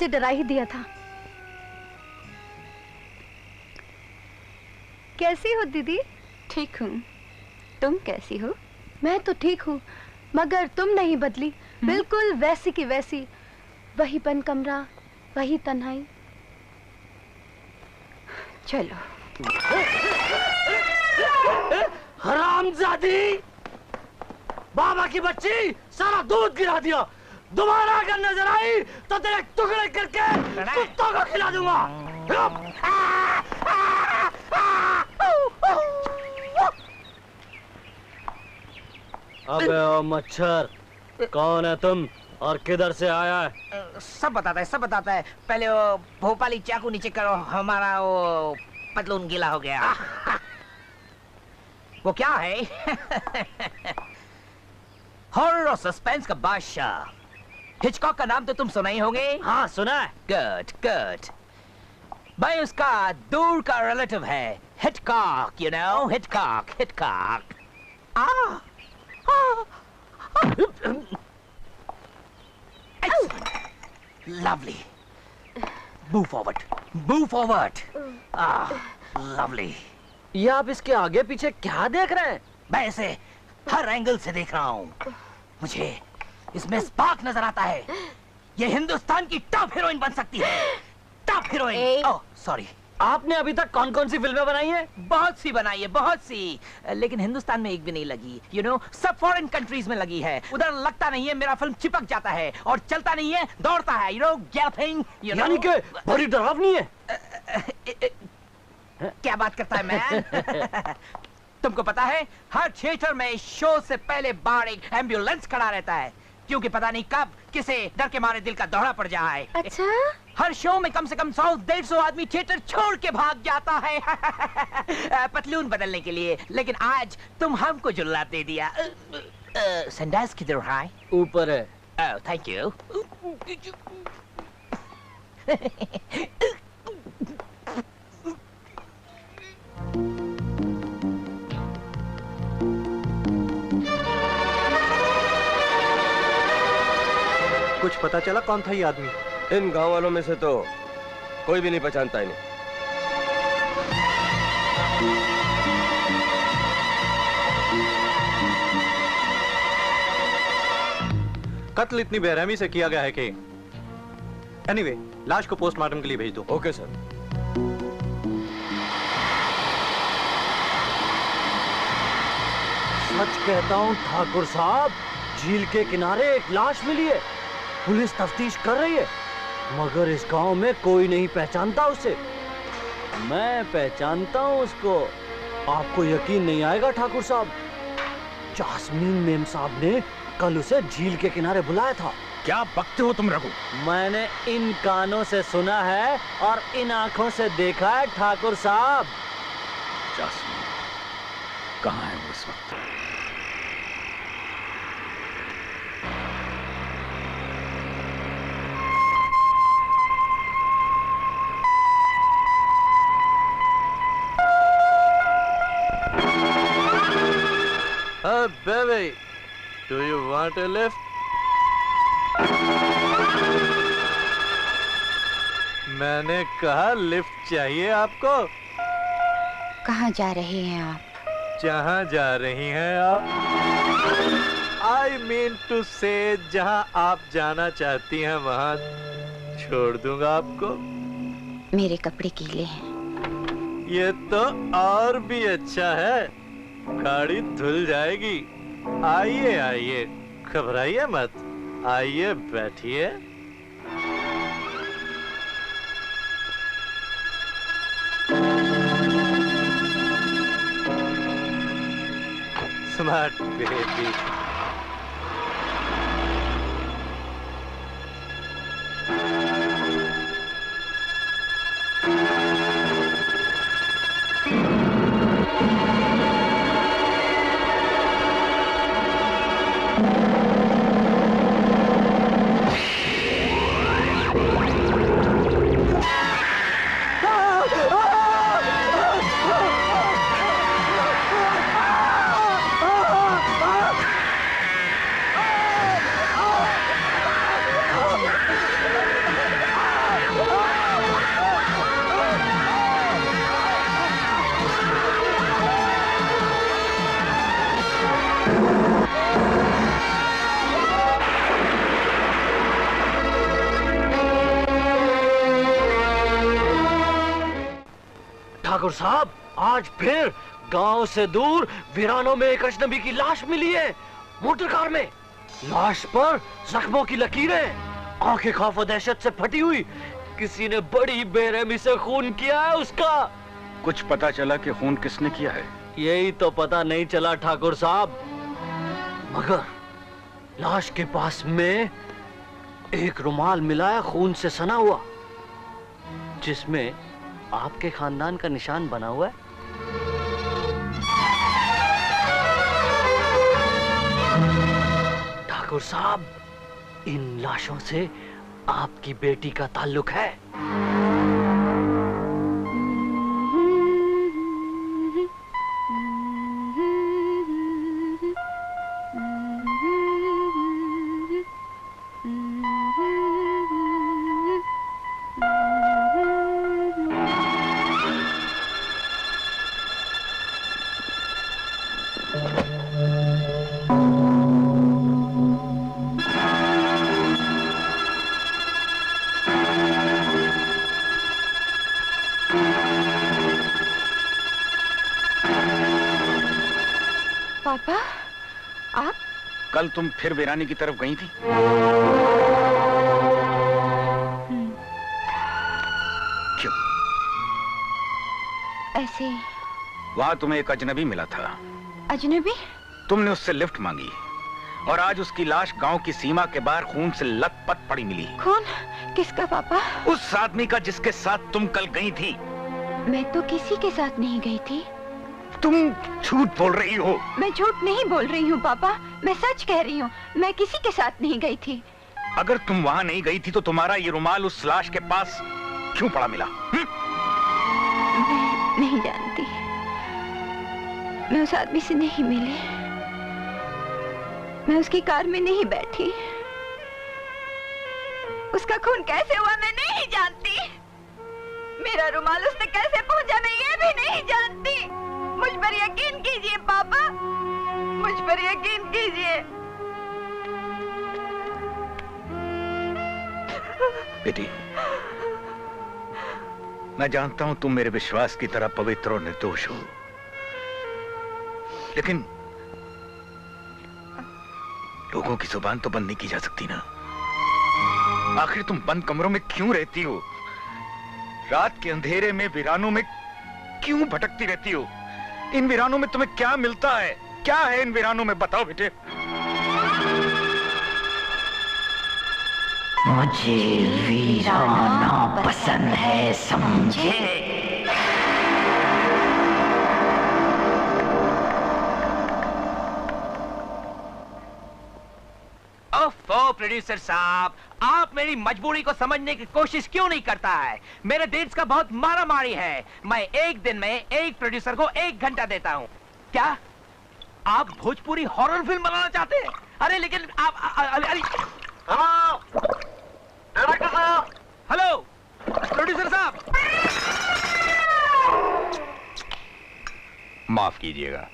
उसे डरा ही दिया था। कैसी हो दीदी? ठीक हूँ, तुम कैसी हो? मैं तो ठीक हूँ, मगर तुम नहीं बदली, बिल्कुल वैसी की वैसी। वही बंद कमरा, वही तन्हाई। चलो। हरामजादी, बाबा की बच्ची, सारा दूध गिरा दिया। दोबारा अगर नजर आई तो तेरे टुकड़े करके कुत्तों को खिला दूंगा। अबे ओ मच्छर, कौन है तुम और किधर से आया है? सब बताता है, सब बताता है। पहले वो भोपाली चाकू नीचे करो, हमारा वो पतलून गीला हो गया। वो क्या है? हॉरर और सस्पेंस का बादशाह हिचकॉक का नाम तो तुम सुना ही होंगे। हाँ सुना है। Good good. भाई उसका दूर का रिलेटिव है Hitchcock, you know, Hitchcock, Hitchcock. Lovely. Move forward, move forward. Lovely. ये आप इसके आगे पीछे क्या देख रहे हैं? मैं इसे हर एंगल से देख रहा हूँ। मुझे इसमें स्पार्क नजर आता है। ये हिंदुस्तान की टॉप हीरोइन बन सकती है, टॉप हीरोइन। Oh sorry. आपने अभी तक कौन कौन सी फिल्में बनाई हैं? बहुत सी बनाई है, बहुत सी, लेकिन हिंदुस्तान में एक भी नहीं लगी। यू नो, सब फॉरेन कंट्रीज में लगी है। उधर लगता नहीं है, मेरा फिल्म चिपक जाता है और चलता नहीं है, दौड़ता है। You know, gapping. यानी कि बड़ी डरावनी है। क्या बात करता है मैन? तुमको पता है, हर थिएटर में शो से पहले बाहर एक एम्बुलेंस खड़ा रहता है, क्योंकि पता नहीं कब किसे डर के मारे दिल का दौरा पड़ जाए। अच्छा? हर शो में कम से कम 100-150 आदमी थिएटर छोड़ के भाग जाता है पतलून बदलने के लिए। लेकिन आज तुम हमको जुल्लात दे दिया। संडास किधर है? ऊपर है। Oh thank you. कुछ पता चला कौन था ये आदमी? इन गांव वालों में से तो कोई भी नहीं पहचानता इन्हें। कत्ल इतनी बेरहमी से किया गया है कि एनीवे, लाश को पोस्टमार्टम के लिए भेज दो। Okay sir. सच कहता हूँ ठाकुर साहब, झील के किनारे एक लाश मिली है। पुलिस तफ्तीश कर रही है, मगर इस गांव में कोई नहीं पहचानता उसे। मैं पहचानता हूँ उसको। आपको यकीन नहीं आएगा ठाकुर साहब, जास्मीन मेम साहब ने कल उसे झील के किनारे बुलाया था। क्या बकते हो तुम रघु? मैंने इन कानों से सुना है और इन आंखों से देखा है ठाकुर साहब। जास्मीन कहाँ है वो इस वक्त? Baby, do you want a lift? मैंने कहा लिफ्ट चाहिए आपको। कहाँ जा रहे हैं आप? जहाँ जा रही हैं आप? I mean to say, जहाँ आप जाना चाहती हैं वहाँ छोड़ दूंगा आपको। मेरे कपड़े गीले हैं। ये तो और भी अच्छा है, गाड़ी धुल जाएगी। आइए आइए, घबराइए मत, आइए बैठिए। Smart baby. ठाकुर साहब, आज फिर गांव से दूर वीरानों में एक अजनबी की लाश मिली है, मोटर कार में। लाश पर जख्मों की लकीरें, आंखें खौफ और दहशत से फटी हुई। किसी ने बड़ी बेरहमी से खून किया है उसका। कुछ पता चला कि खून किसने किया है? यही तो पता नहीं चला ठाकुर साहब, मगर लाश के पास में एक रुमाल मिला है खून से सना हुआ, जिसमें आपके खानदान का निशान बना हुआ है। ठाकुर साहब, इन लाशों से आपकी बेटी का ताल्लुक है। पापा, आप? कल तुम फिर वीरानी की तरफ गई थी? क्यों? ऐसे। वहां तुम्हें एक अजनबी मिला था। अजनबी? तुमने उससे लिफ्ट मांगी और आज उसकी लाश गांव की सीमा के बाहर खून से लथपथ पड़ी मिली। खून? किसका पापा? उस आदमी का जिसके साथ तुम कल गई थी। मैं तो किसी के साथ नहीं गई थी। तुम झूठ बोल रही हो। मैं झूठ नहीं बोल रही हूँ पापा, मैं सच कह रही हूँ। मैं किसी के साथ नहीं गई थी। अगर तुम वहां नहीं गई थी तो तुम्हारा ये रुमाल उस लाश के पास क्यों पड़ा मिला? मैं नहीं जानती। मैं उस आदमी से नहीं मिली, मैं उसकी कार में नहीं बैठी। उसका खून कैसे हुआ मैं नहीं जानती। मेरा रुमाल उसने कैसे पहुंचा मैं ये भी नहीं जानती। मुझ पर यकीन कीजिए पापा, मुझ पर यकीन कीजिए। बेटी, मैं जानता हूं तुम मेरे विश्वास की तरह पवित्र और निर्दोष हो, लेकिन लोगों की जुबान तो बंद नहीं की जा सकती ना। आखिर तुम बंद कमरों में क्यों रहती हो? रात के अंधेरे में वीरानों में क्यों भटकती रहती हो? इन वीरानों में तुम्हें क्या मिलता है? क्या है इन वीरानों में, बताओ बेटे। मुझे वीराना पसंद है, समझे? ओफो प्रोड्यूसर साहब, आप मेरी मजबूरी को समझने की कोशिश क्यों नहीं करता है? मेरे देश का बहुत मारामारी है। मैं एक दिन में एक प्रोड्यूसर को 1 घंटा देता हूँ। क्या आप भोजपुरी हॉरर फिल्म बनाना चाहते हैं? अरे लेकिन आप हेलो प्रोड्यूसर साहब, माफ कीजिएगा।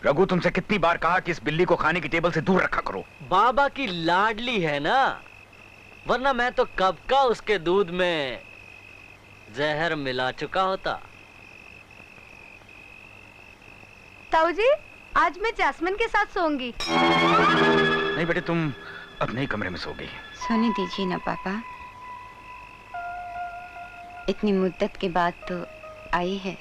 रघु, तुमसे कितनी बार कहा कि इस बिल्ली को खाने की टेबल से दूर रखा करो। बाबा की लाडली है ना, वरना मैं तो कब का उसके दूध में जहर मिला चुका होता। ताऊ जी, आज मैं जैस्मिन के साथ सोऊंगी। नहीं बेटे, तुम अपने ही कमरे में सो गई। सोने दीजिए ना पापा, इतनी मुद्दत के बाद तो आई है।